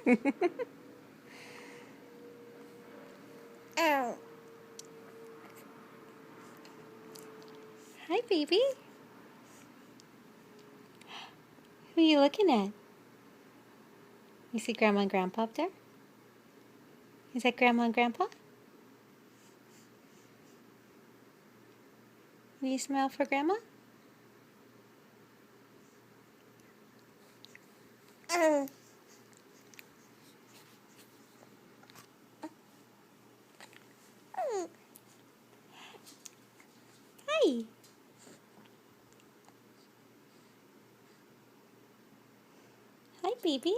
Ow. Hi, baby. Who are you looking at? You see Grandma and Grandpa up there? Is that Grandma and Grandpa? Will you smile for Grandma? Ow. Hi. Hi, baby.